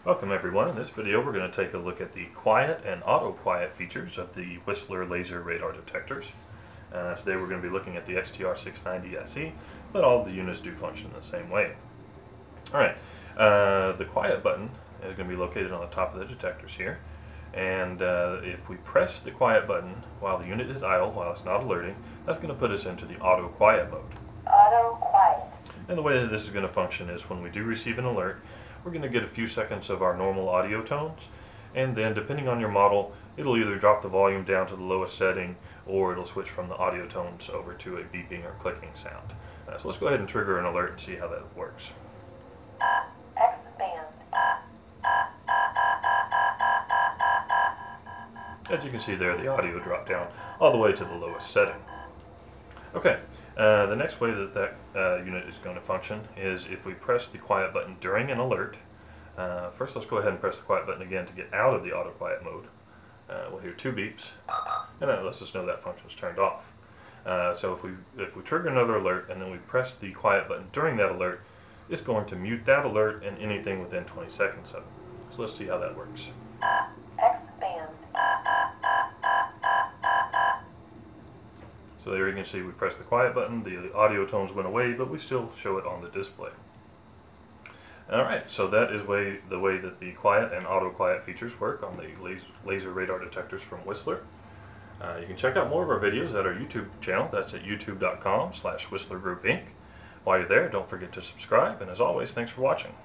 Welcome everyone. In this video we're going to take a look at the quiet and auto quiet features of the Whistler laser radar detectors. Today we're going to be looking at the XTR690SE, but all of the units do function the same way. Alright, the quiet button is going to be located on the top of the detectors here, and if we press the quiet button while the unit is idle, while it's not alerting, that's going to put us into the auto quiet mode. Auto quiet. And the way that this is going to function is when we do receive an alert, we're going to get a few seconds of our normal audio tones, and then depending on your model, it'll either drop the volume down to the lowest setting or it'll switch from the audio tones over to a beeping or clicking sound. So let's go ahead and trigger an alert and see how that works. Expand. As you can see there, the audio dropped down all the way to the lowest setting. Okay, the next way that unit is going to function is if we press the quiet button during an alert. First, let's go ahead and press the quiet button again to get out of the auto quiet mode. We'll hear two beeps, and that lets us know that function is turned off. So if we trigger another alert and then we press the quiet button during that alert, it's going to mute that alert and anything within 20 seconds of it. So let's see how that works. Expand. So there you can see we pressed the quiet button, the audio tones went away, but we still show it on the display. Alright, so that is the way that the quiet and auto quiet features work on the laser radar detectors from Whistler. You can check out more of our videos at our YouTube channel. That's at youtube.com/WhistlerGroupInc. While you're there, don't forget to subscribe, and as always, thanks for watching.